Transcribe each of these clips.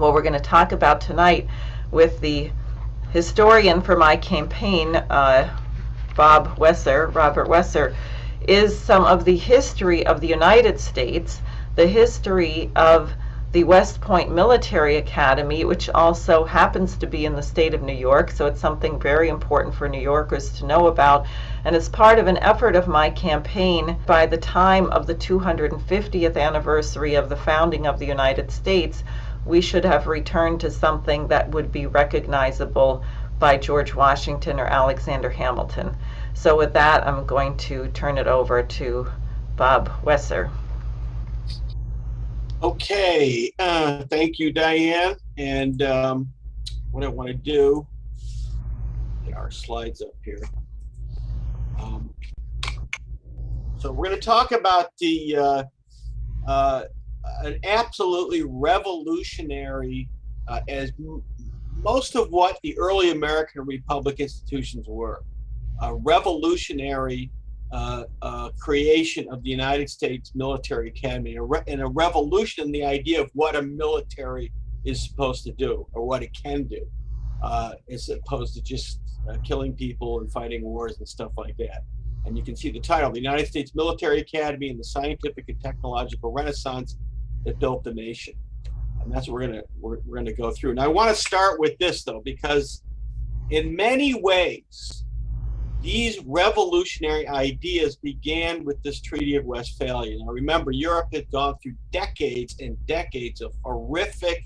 What we're going to talk about tonight with the historian for my campaign, Robert Wesser, is some of the history of the United States, the history of the West Point Military Academy, which also happens to be in the state of New York, so it's something very important for New Yorkers to know about. And it's part of an effort of my campaign. By the time of the 250th anniversary of the founding of the United States, we should have returned to something that would be recognizable by George Washington or Alexander Hamilton. So with that, I'm going to turn it over to Bob Wesser. Okay, thank you, Diane. And what I want to do, get our slides up here. So we're going to talk about the an absolutely revolutionary, as most of what the early American Republic institutions were, a revolutionary creation of the United States Military Academy, and a revolution in the idea of what a military is supposed to do, or what it can do, as opposed to just killing people and fighting wars and stuff like that. And you can see the title, The United States Military Academy and the Scientific and Technological Renaissance that Built the Nation. And that's what we're gonna go through. And I want to start with this, though, because in many ways, these revolutionary ideas began with this Treaty of Westphalia. Now remember, Europe had gone through decades and decades of horrific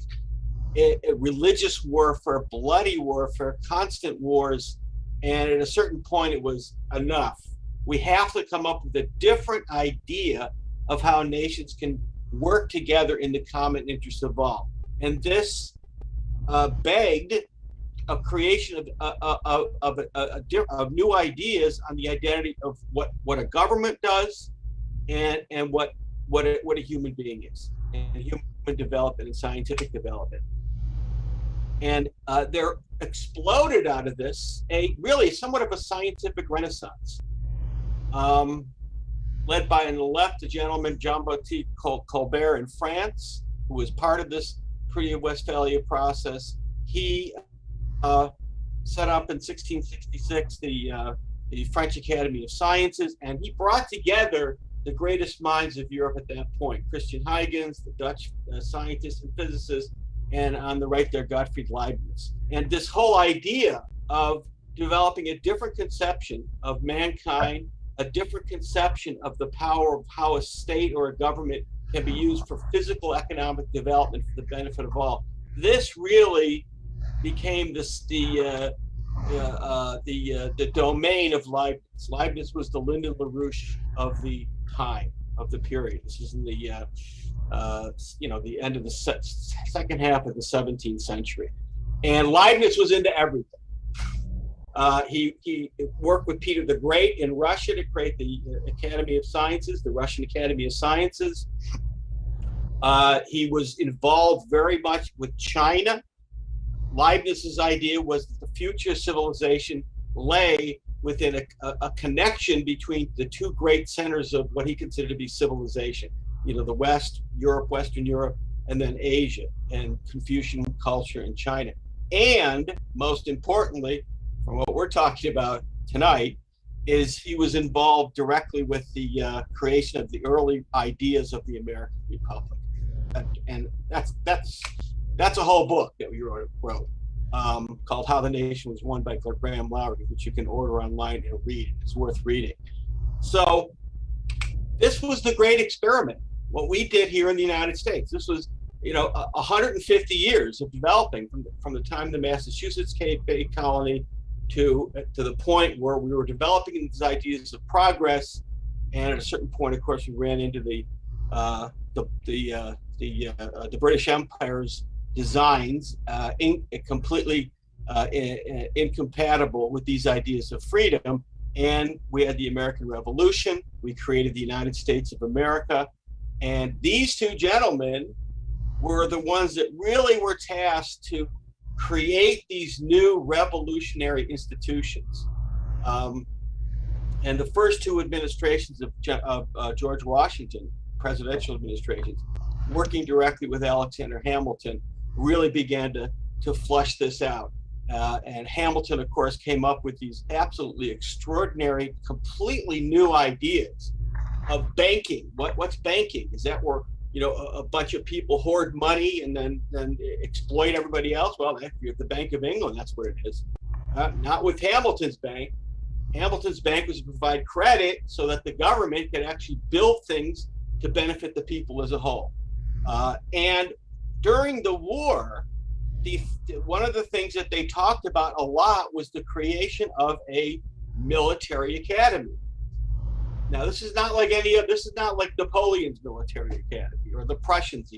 religious warfare, bloody warfare, constant wars, and at a certain point it was enough. We have to come up with a different idea of how nations can work together in the common interest of all. And this begged a creation of new ideas on the identity of what a government does and what a human being is, and human development and scientific development. And there exploded out of this really somewhat of a scientific renaissance, led by, on the left, a gentleman, Jean-Baptiste Colbert in France, who was part of this Treaty of Westphalia process. He set up in 1666 the French Academy of Sciences, and he brought together the greatest minds of Europe at that point: Christian Huygens, the Dutch scientist and physicist, and on the right there, Gottfried Leibniz. And this whole idea of developing a different conception of mankind, a different conception of the power of how a state or a government can be used for physical economic development for the benefit of all. This really became the domain of Leibniz. Leibniz was the Lyndon LaRouche of the time, of the period. This is in the the end of the second half of the 17th century, and Leibniz was into everything. He worked with Peter the Great in Russia to create the Academy of Sciences, the Russian Academy of Sciences. He was involved very much with China. Leibniz's idea was that the future of civilization lay within a connection between the two great centers of what he considered to be civilization. The West, Europe, Western Europe, and then Asia, and Confucian culture in China. And most importantly, from what we're talking about tonight, is he was involved directly with the creation of the early ideas of the American Republic. And that's a whole book that we wrote called How the Nation Was Won by Graham Lowry, which you can order online and read. It's worth reading. So this was the great experiment, what we did here in the United States. This was 150 years of developing from the time the Massachusetts Bay Colony to the point where we were developing these ideas of progress. And at a certain point, of course, we ran into the British Empire's designs, completely incompatible with these ideas of freedom. And we had the American Revolution. We created the United States of America. And these two gentlemen were the ones that really were tasked to create these new revolutionary institutions. And the first two administrations of George Washington, presidential administrations, working directly with Alexander Hamilton, really began to flush this out. And Hamilton, of course, came up with these absolutely extraordinary, completely new ideas of banking. What's banking? Is that where a bunch of people hoard money and then exploit everybody else? Well, if you're at the Bank of England, that's what it is. Not with Hamilton's bank. Hamilton's bank was to provide credit so that the government could actually build things to benefit the people as a whole. And during the war, one of the things that they talked about a lot was the creation of a military academy. Now, this is not like Napoleon's military academy or the Prussians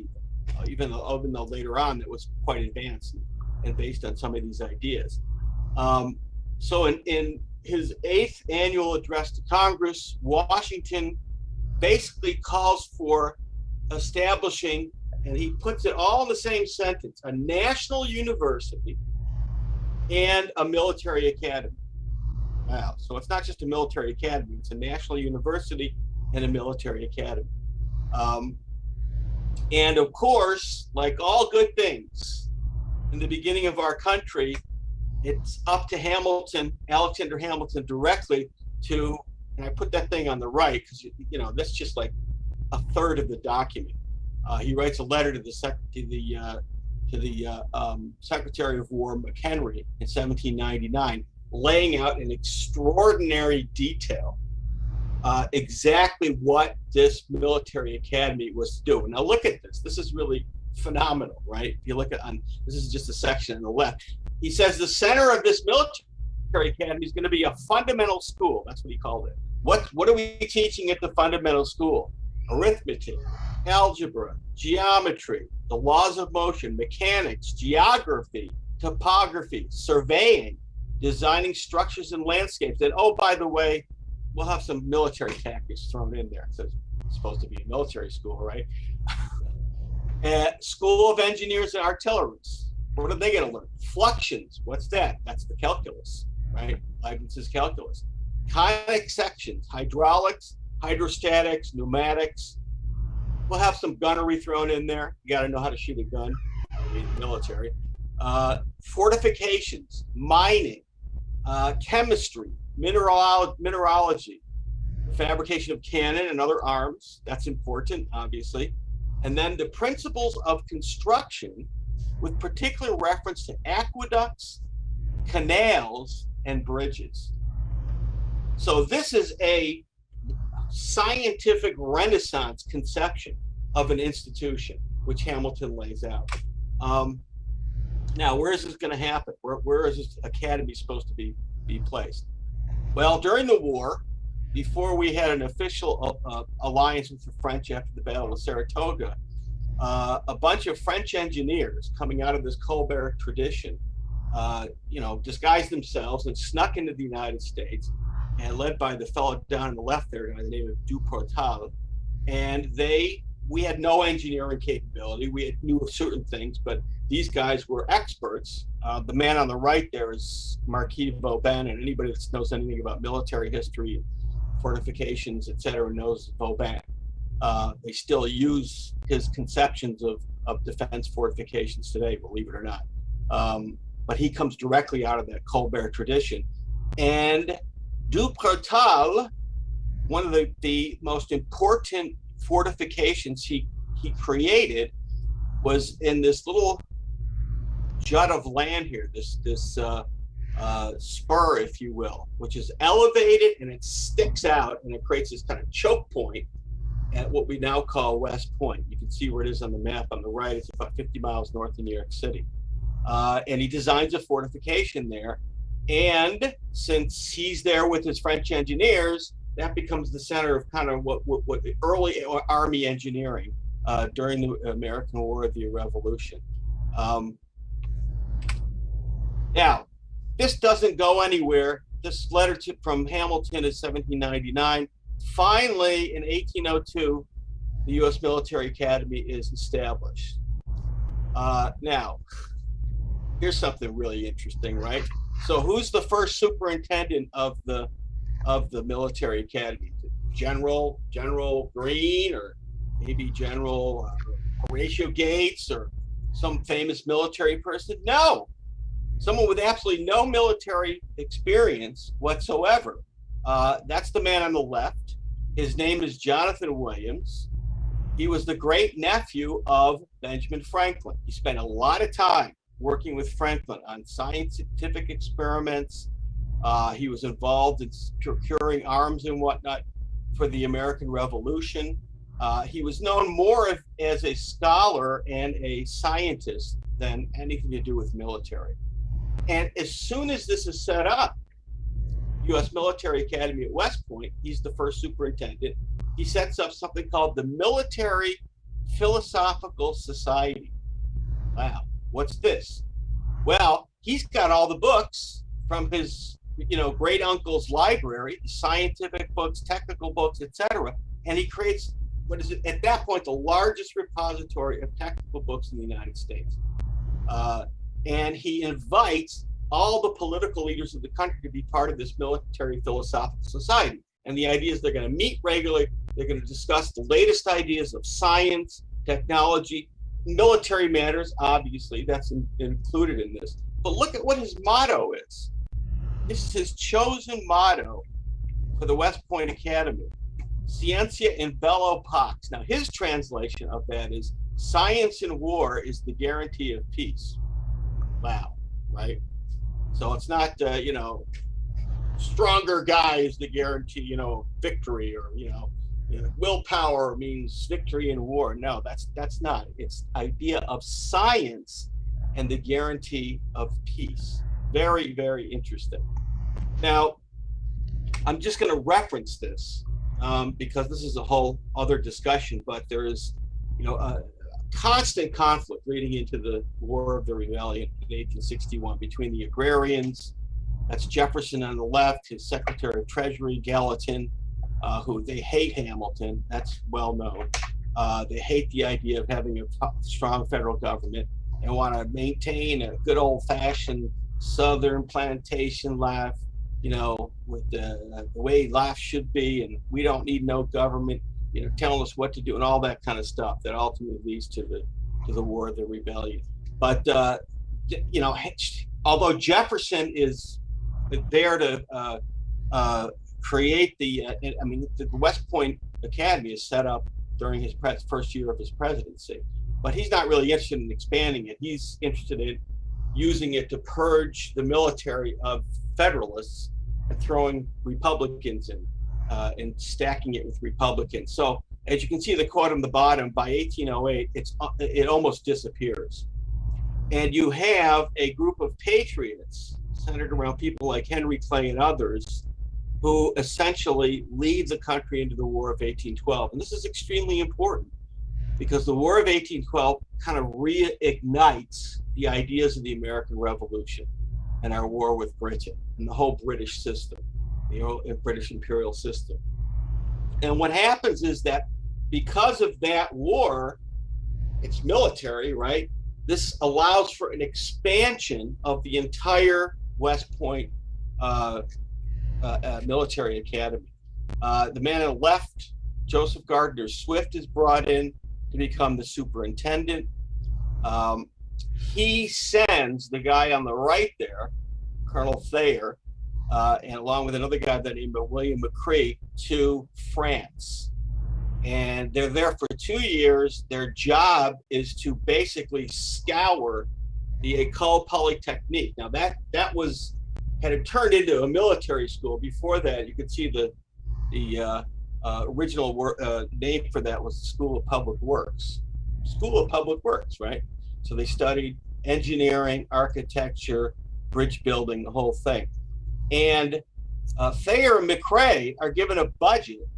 even though later on that was quite advanced and based on some of these ideas. So in his 8th annual address to Congress, Washington basically calls for establishing, and he puts it all in the same sentence, a national university and a military academy. Wow. So it's not just a military academy, it's a national university and a military academy. And of course, like all good things in the beginning of our country, it's up to Alexander Hamilton directly to, and I put that thing on the right because that's just like a third of the document. He writes a letter to the Secretary of War McHenry in 1799, laying out in extraordinary detail exactly what this military academy was to do. Now look at this. This is really phenomenal, right? If you look at this is just a section on the left. He says the center of this military academy is going to be a fundamental school. That's what he called it. What are we teaching at the fundamental school? Arithmetic, algebra, geometry, the laws of motion, mechanics, geography, topography, surveying, designing structures and landscapes. And oh, by the way, we'll have some military tactics thrown in there. So it's supposed to be a military school, right? School of Engineers and Artillerists. What are they going to learn? Fluxions. What's that? That's the calculus, right? Leibniz's calculus. Conic sections, hydraulics, hydrostatics, pneumatics. We'll have some gunnery thrown in there. You got to know how to shoot a gun. I mean, military. Fortifications, mining, chemistry, mineralogy, fabrication of cannon and other arms. That's important, obviously. And then the principles of construction with particular reference to aqueducts, canals, and bridges. So this is a scientific Renaissance conception of an institution, which Hamilton lays out. Now, where is this going to happen? Where is this academy supposed to be placed? Well, during the war, before we had an official alliance with the French after the Battle of Saratoga, a bunch of French engineers coming out of this Colbert tradition, disguised themselves and snuck into the United States, and led by the fellow down on the left there by the name of Duportal. And we had no engineering capability. We knew of certain things, but these guys were experts. The man on the right there is Marquis de Vauban, and anybody that knows anything about military history, fortifications, etc., knows Vauban. They still use his conceptions of defense fortifications today, believe it or not. But he comes directly out of that Colbert tradition. And Duportal, one of the most important fortifications he created was in this little jut of land here, this spur, if you will, which is elevated and it sticks out and it creates this kind of choke point at what we now call West Point. You can see where it is on the map on the right. It's about 50 miles north of New York City. And he designs a fortification there. And since he's there with his French engineers, that becomes the center of kind of what early army engineering during the American War of the Revolution. Now, this doesn't go anywhere. This letter from Hamilton is 1799. Finally, in 1802, the U.S. Military Academy is established. Now, here's something really interesting, right? So, who's the first superintendent of the military academy? General Green, or maybe General Horatio Gates, or some famous military person? No, someone with absolutely no military experience whatsoever. That's the man on the left. His name is Jonathan Williams. He was the great nephew of Benjamin Franklin. He spent a lot of time working with Franklin on scientific experiments. He was involved in procuring arms and whatnot for the American Revolution. He was known more as a scholar and a scientist than anything to do with military. And as soon as this is set up, U.S. Military Academy at West Point, he's the first superintendent. He sets up something called the Military Philosophical Society. Wow, what's this? Well, he's got all the books from his, great uncle's library, scientific books, technical books, etc. And he creates what is at that point the largest repository of technical books in the United States. And he invites all the political leaders of the country to be part of this Military Philosophical Society. And the idea is they're going to meet regularly. They're going to discuss the latest ideas of science, technology, military matters, obviously, that's included in this. But look at what his motto is. This is his chosen motto for the West Point Academy, Scientia in Bello Pax. Now, his translation of that is, science in war is the guarantee of peace. Wow, right? So it's not, stronger guy is the guarantee, victory, or, willpower means victory in war. No, that's not. It's idea of science and the guarantee of peace. Very, very interesting. Now, I'm just going to reference this because this is a whole other discussion, but there is, a constant conflict leading into the War of the Rebellion in 1861 between the agrarians, that's Jefferson on the left, his Secretary of Treasury, Gallatin, who they hate Hamilton, that's well known. They hate the idea of having a strong federal government and want to maintain a good old-fashioned Southern plantation life, with the way life should be, and we don't need no government, telling us what to do and all that kind of stuff that ultimately leads to the War of the Rebellion. But although Jefferson is there to create the West Point Academy is set up during his first year of his presidency, but he's not really interested in expanding it. He's interested in using it to purge the military of Federalists and throwing Republicans in and stacking it with Republicans. So as you can see, the quote on the bottom, by 1808, it almost disappears. And you have a group of patriots centered around people like Henry Clay and others who essentially lead the country into the War of 1812. And this is extremely important because the War of 1812 kind of reignites the ideas of the American Revolution and our war with Britain and the whole British system, the British imperial system. And what happens is that because of that war, it's military, right? This allows for an expansion of the entire West Point military academy. The man on the left, Joseph Gardner Swift, is brought in to become the superintendent. He sends the guy on the right there, Colonel Thayer, and along with another guy by the name of William McCree, to France. And they're there for 2 years. Their job is to basically scour the École Polytechnique. Now that had it turned into a military school. Before that, you could see the original name for that was the School of Public Works. School of Public Works, right? So they studied engineering, architecture, bridge building, the whole thing. And Thayer and McCrae are given a budget,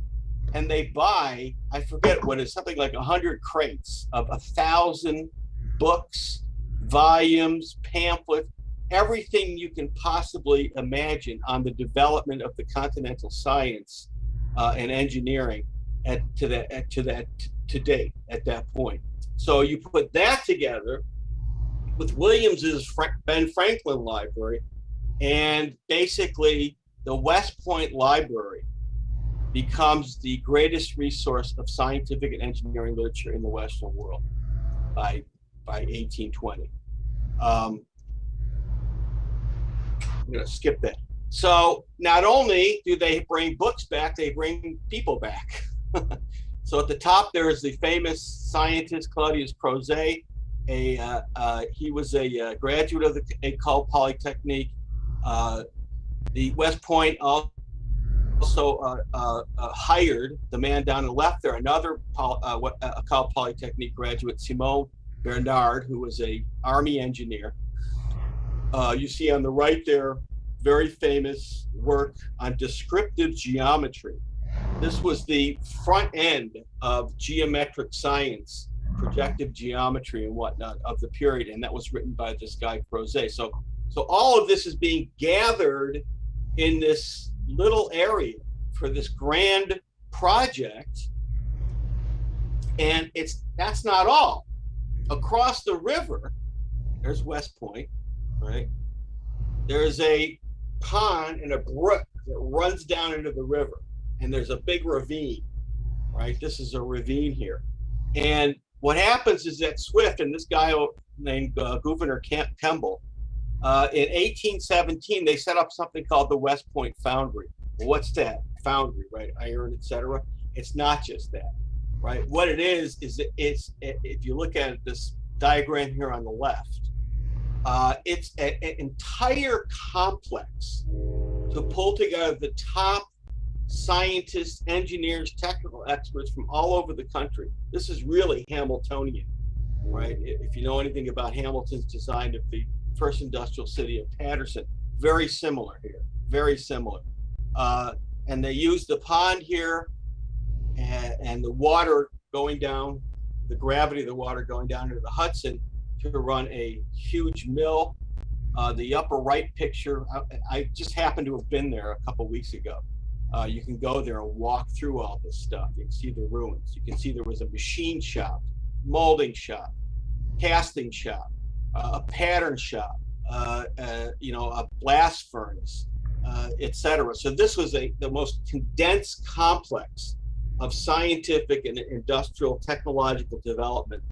and they buy, I forget what it's, something like 100 crates of 1,000 books, volumes, pamphlets, everything you can possibly imagine on the development of the continental science and engineering to date at that point. So you put that together with Williams's Ben Franklin Library, and basically the West Point Library becomes the greatest resource of scientific and engineering literature in the Western world by by 1820. I'm going to skip that. So not only do they bring books back, they bring people back. So at the top there is the famous scientist Claudius Crozet. He was a graduate of the École Polytechnique. The West Point also hired the man down on the left there, another École Polytechnique graduate, Simon Bernard, who was an Army engineer. You see on the right there, very famous work on descriptive geometry. This was the front end of geometric science, projective geometry and whatnot of the period, and that was written by this guy Crozet. So all of this is being gathered in this little area for this grand project, and that's not all. Across the river, there's West Point, right? There's a pond and a brook that runs down into the river, and there's a big ravine, right? This is a ravine here. And what happens is that Swift and this guy named Gouverneur Kemble, in 1817, they set up something called the West Point Foundry. Well, what's that? Foundry, right? Iron, etc. It's not just that, right? What it is that if you look at this diagram here on the left, it's an entire complex to pull together the top scientists, engineers, technical experts from all over the country. This is really Hamiltonian, right? If you know anything about Hamilton's design of the first industrial city of Patterson, very similar here, very similar. And they use the pond here and the water going down, the gravity of the water going down into the Hudson to run a huge mill. The upper right picture, I just happened to have been there a couple weeks ago. You can go there and walk through all this stuff. You can see the ruins. You can see there was a machine shop, molding shop, casting shop, a pattern shop, a blast furnace, etc. So this was the most condensed complex of scientific and industrial technological development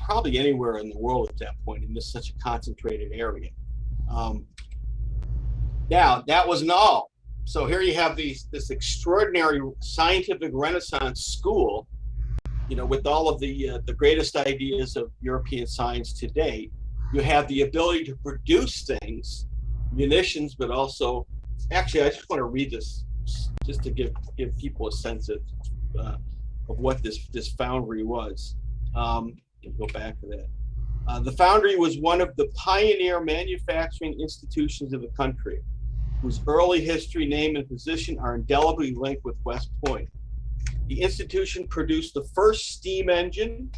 probably anywhere in the world at that point in such a concentrated area. Now, that wasn't all. So here you have this extraordinary scientific Renaissance school, with all of the greatest ideas of European science to date. You have the ability to produce things, munitions, but also, actually, I just want to read this just to give people a sense of what this foundry was. Go back to that. The foundry was one of the pioneer manufacturing institutions of the country, whose early history, name, and position are indelibly linked with West Point. The institution produced the first steam engine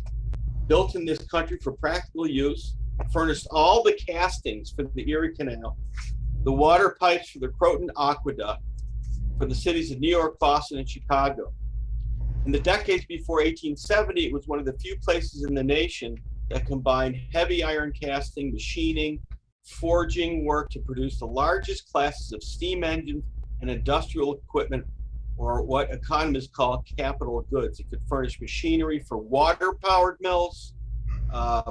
built in this country for practical use, furnished all the castings for the Erie Canal, the water pipes for the Croton Aqueduct for the cities of New York, Boston, and Chicago. In the decades before 1870, it was one of the few places in the nation that combined heavy iron casting, machining, forging work to produce the largest classes of steam engines and industrial equipment, or what economists call capital goods. It could furnish machinery for water-powered mills,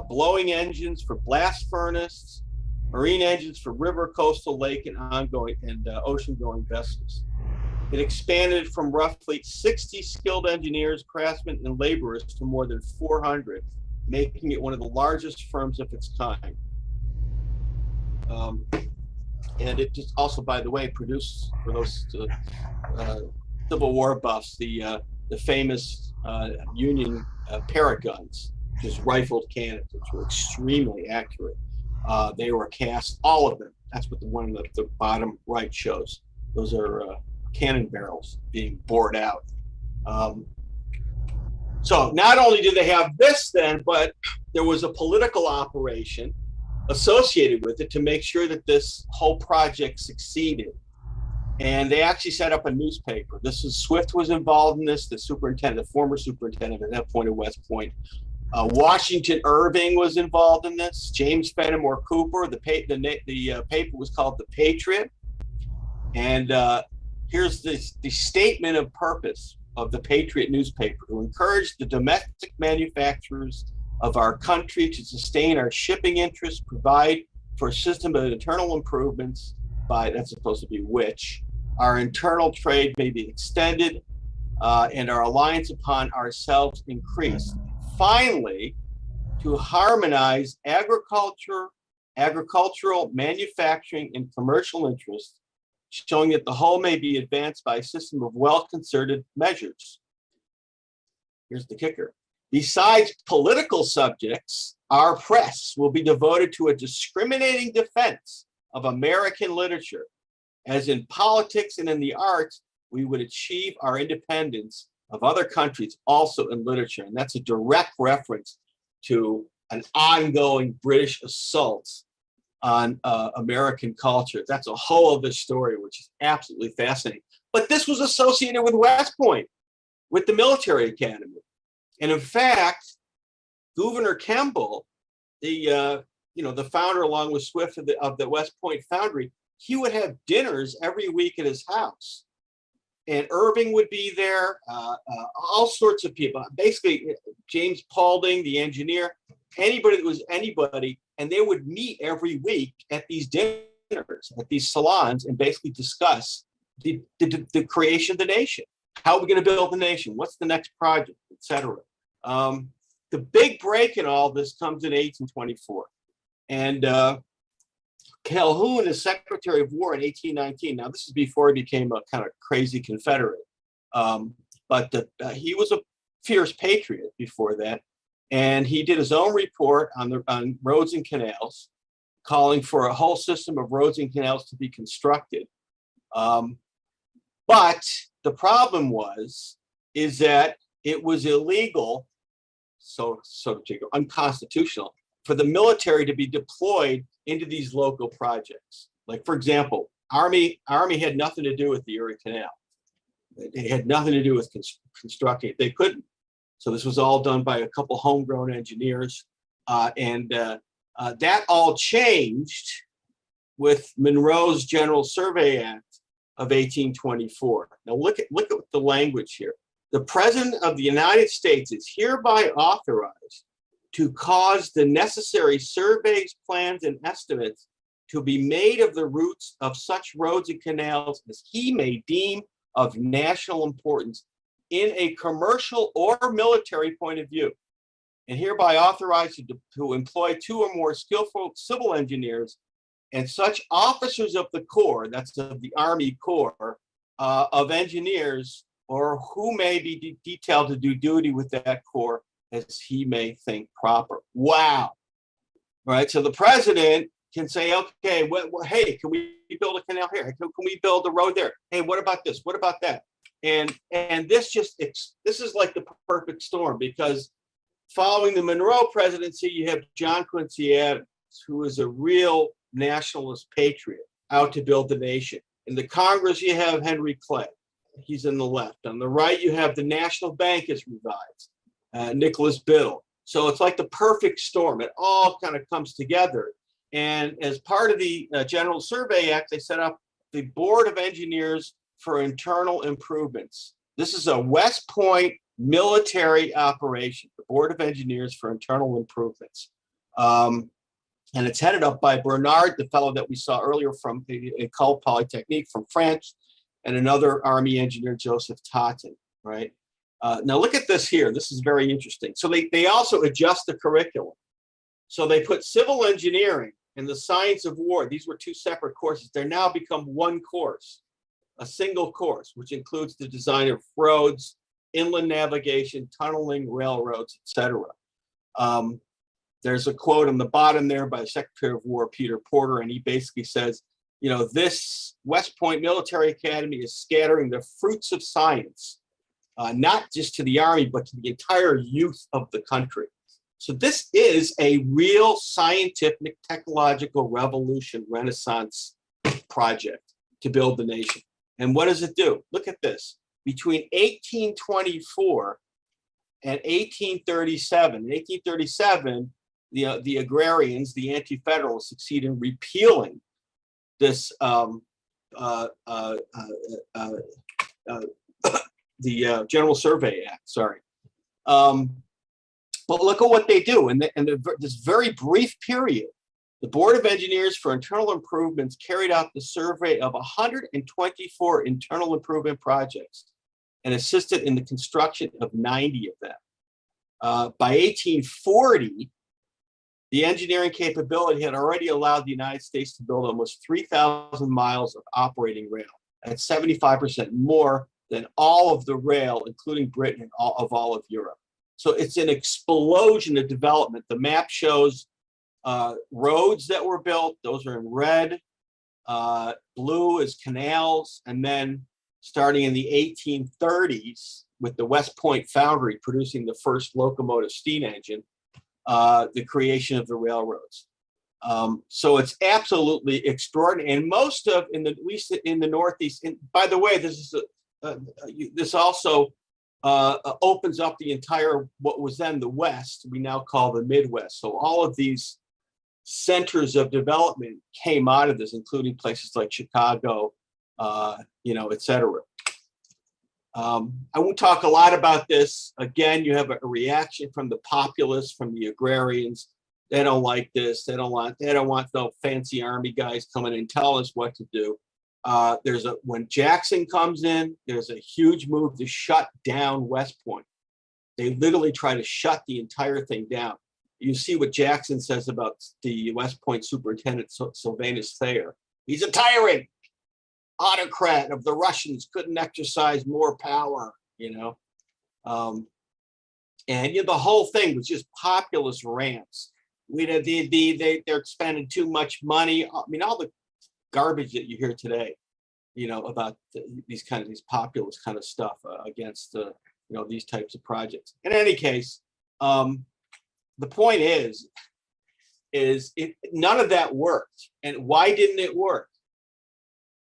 blowing engines for blast furnaces, marine engines for river, coastal, lake, and ocean-going vessels. It expanded from roughly 60 skilled engineers, craftsmen, and laborers to more than 400, making it one of the largest firms of its kind. And it just also, by the way, produced, for those Civil War buffs, the famous Union Paraguns, just rifled cannons, which were extremely accurate. They were cast, all of them. That's what the one on the bottom right shows. Those are cannon barrels being bored out. So not only did they have this then, but there was a political operation associated with it to make sure that this whole project succeeded. And they actually set up a newspaper. Swift was involved in this, the former superintendent at that point at West Point. Washington Irving was involved in this, James Fenimore Cooper. The paper was called The Patriot. And here's the statement of purpose of the Patriot newspaper: to encourage the domestic manufacturers of our country to sustain our shipping interests, provide for a system of internal improvements by, that's supposed to be which, our internal trade may be extended and our reliance upon ourselves increased. Finally, to harmonize agricultural, manufacturing, and commercial interests, showing that the whole may be advanced by a system of well-concerted measures. Here's the kicker. Besides political subjects, our press will be devoted to a discriminating defense of American literature. As in politics and in the arts, we would achieve our independence of other countries also in literature. And that's a direct reference to an ongoing British assault on American culture. That's a whole other story, which is absolutely fascinating. But this was associated with West Point, with the military academy. And in fact, Gouverneur Kemble, the founder along with Swift of the West Point Foundry, he would have dinners every week at his house. And Irving would be there, all sorts of people. Basically, James Paulding, the engineer, anybody that was anybody, and they would meet every week at these dinners, at these salons, and basically discuss the creation of the nation. How are we going to build the nation? What's the next project, etc. The big break in all this comes in 1824. And Calhoun is Secretary of War in 1819. Now, this is before he became a kind of crazy Confederate. But he was a fierce patriot before that. And he did his own report on roads and canals, calling for a whole system of roads and canals to be constructed. But the problem is that it was illegal, so to speak, unconstitutional, for the military to be deployed into these local projects. Like, for example, Army had nothing to do with the Erie Canal. It had nothing to do with constructing it. They couldn't. So this was all done by a couple homegrown engineers. And that all changed with Monroe's General Survey Act of 1824. Now look at the language here. The President of the United States is hereby authorized to cause the necessary surveys, plans, and estimates to be made of the routes of such roads and canals as he may deem of national importance in a commercial or military point of view, and hereby authorized to employ 2 or more skillful civil engineers and such officers of the Corps, that's of the Army Corps, of engineers, or who may be detailed to do duty with that Corps as he may think proper. Wow. Right. So the president can say, okay, hey, can we build a canal here? Can we build a road there? Hey, what about this? What about that? And this is like the perfect storm, because following the Monroe presidency, you have John Quincy Adams, who is a real nationalist patriot out to build the nation. In the Congress, you have Henry Clay. He's in the left. On the right, you have the National Bank is revived, Nicholas Biddle. So it's like the perfect storm. It all kind of comes together. And as part of the General Survey Act, they set up the Board of Engineers for Internal Improvements. This is a West Point military operation, the Board of Engineers for Internal Improvements. And it's headed up by Bernard, the fellow that we saw earlier from the École Polytechnique from France, and another Army engineer, Joseph Totten, right? Now look at this here. This is very interesting. So they also adjust the curriculum. So they put civil engineering and the science of war. These were 2 separate courses. They're now become one course, a single course, which includes the design of roads, inland navigation, tunneling, railroads, etc. There's a quote on the bottom there by Secretary of War Peter Porter, and he basically says, you know, this West Point Military Academy is scattering the fruits of science, not just to the Army, but to the entire youth of the country. So this is a real scientific, technological revolution, renaissance project to build the nation. And what does it do? Look at this. Between 1824 and 1837, the agrarians, the anti-federalists, succeed in repealing this the General Survey Act, sorry. But look at what they do. In this very brief period, the Board of Engineers for Internal Improvements carried out the survey of 124 internal improvement projects and assisted in the construction of 90 of them. By 1840, the engineering capability had already allowed the United States to build almost 3,000 miles of operating rail. That's 75% more than all of the rail, including Britain and all of Europe. So it's an explosion of development. The map shows roads that were built. Those are in red. Blue is canals. And then starting in the 1830s, with the West Point Foundry producing the first locomotive steam engine, the creation of the railroads. So it's absolutely extraordinary. And most of, at least in the Northeast, and by the way, this is this also opens up the entire, what was then the West, we now call the Midwest. So all of these centers of development came out of this, including places like Chicago, et cetera. I won't talk a lot about this. Again, you have a reaction from the populace, from the agrarians. They don't like this. They don't want no fancy army guys coming in and telling us what to do. When Jackson comes in, there's a huge move to shut down West Point. They literally try to shut the entire thing down. You see what Jackson says about the West Point superintendent, Sylvanus Thayer. He's a tyrant, autocrat of the Russians, couldn't exercise more power, And the whole thing was just populist rants. They're spending too much money. I mean, all the garbage that you hear today, about these populist kind of stuff against these types of projects. In any case, the point is none of that worked. And why didn't it work?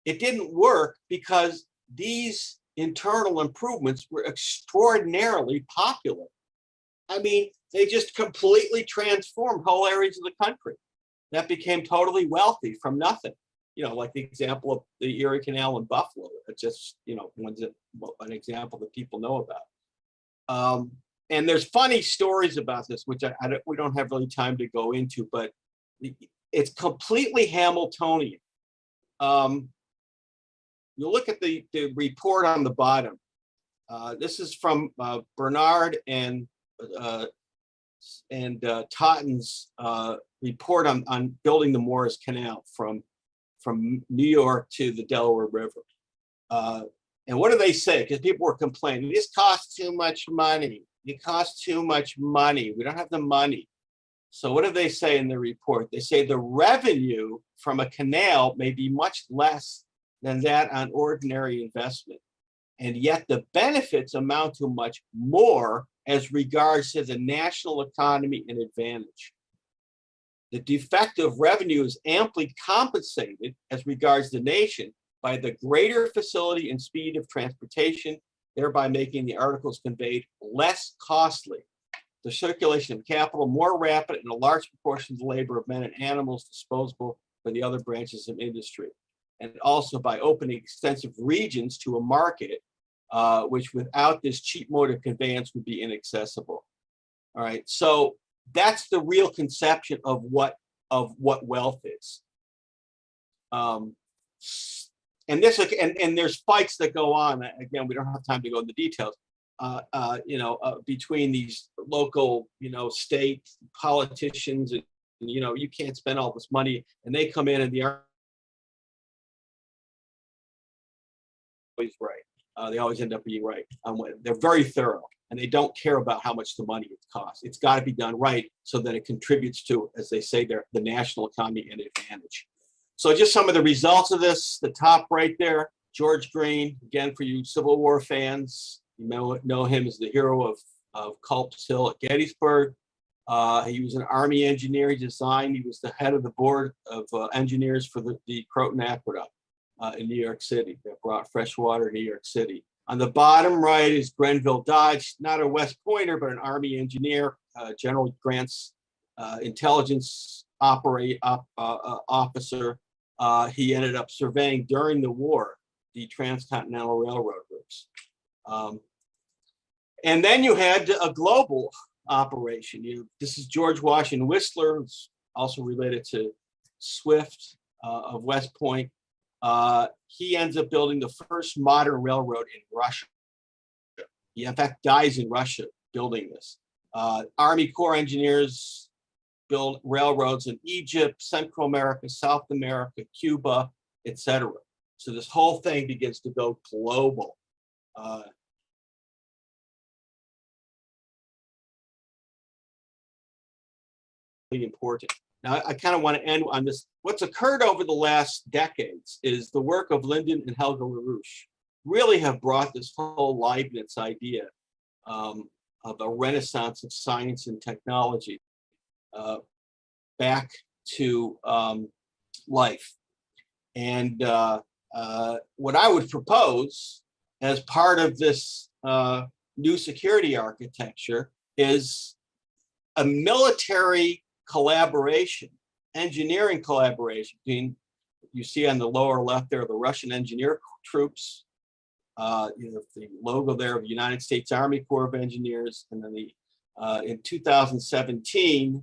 It didn't work because these internal improvements were extraordinarily popular. I mean, they just completely transformed whole areas of the country that became totally wealthy from nothing. Like the example of the Erie Canal in Buffalo. It's just, an example that people know about. And there's funny stories about this, which we don't have really time to go into, but it's completely Hamiltonian. You look at the report on the bottom. This is from Bernard and Totten's report on building the Morris Canal from New York to the Delaware River. And what do they say? Because people were complaining, this costs too much money. It costs too much money. We don't have the money. So what do they say in the report? They say the revenue from a canal may be much less than that on ordinary investment. And yet the benefits amount to much more as regards to the national economy and advantage. The defect of revenue is amply compensated as regards the nation by the greater facility and speed of transportation, thereby making the articles conveyed less costly. The circulation of capital more rapid and a large proportion of the labor of men and animals disposable for the other branches of industry. And also by opening extensive regions to a market, which without this cheap mode of conveyance would be inaccessible. All right, so that's the real conception of what wealth is. And there's fights that go on. Again, we don't have time to go into details. Between these local, state politicians, and you can't spend all this money, and they come in and the always right. They always end up being right. They're very thorough, and they don't care about how much the money it costs. It's got to be done right so that it contributes to, as they say, the national economy and advantage. So just some of the results of this, the top right there, George Green, again, for you Civil War fans, you know him as the hero of Culp's Hill at Gettysburg. He was an Army engineer. He was the head of the board of engineers for the Croton Aqueduct in New York City that brought fresh water to New York City. On the bottom right is Grenville Dodge, not a West Pointer, but an Army engineer, General Grant's intelligence officer. He ended up surveying during the war the transcontinental railroad routes. And then you had a global operation. This is George Washington Whistler, also related to Swift of West Point. He ends up building the first modern railroad in Russia. He, in fact, dies in Russia building this. Army Corps engineers build railroads in Egypt, Central America, South America, Cuba, etc. So this whole thing begins to go global. Important. Now, I kind of want to end on this. What's occurred over the last decades is the work of Lyndon and Helga LaRouche really have brought this whole Leibniz idea of a renaissance of science and technology back to life. And what I would propose as part of this new security architecture is a military collaboration, engineering collaboration between, you see on the lower left there, the Russian engineer troops, the logo there of the United States Army Corps of Engineers, and then in 2017,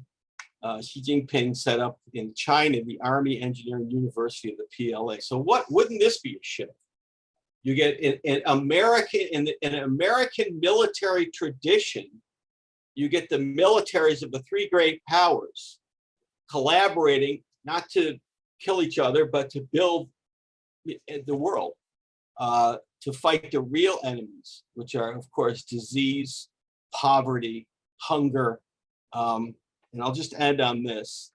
Xi Jinping set up in China the Army Engineering University of the PLA. So wouldn't this be a shift? You get in an American military tradition, you get the militaries of the three great powers collaborating, not to kill each other, but to build the world, to fight the real enemies, which are, of course, disease, poverty, hunger. And I'll just end on this.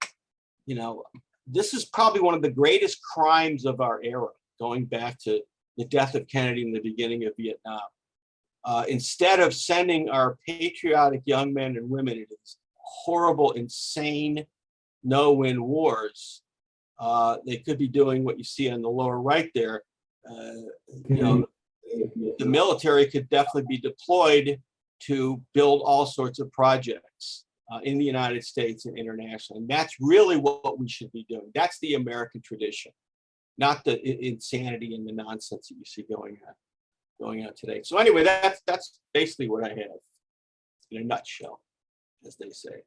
This is probably one of the greatest crimes of our era, going back to the death of Kennedy and the beginning of Vietnam. Instead of sending our patriotic young men and women into these horrible, insane, no-win wars, they could be doing what you see on the lower right there. The military could definitely be deployed to build all sorts of projects in the United States and internationally. And that's really what we should be doing. That's the American tradition, not the insanity and the nonsense that you see going on today. So anyway, that's basically what I have in a nutshell, as they say.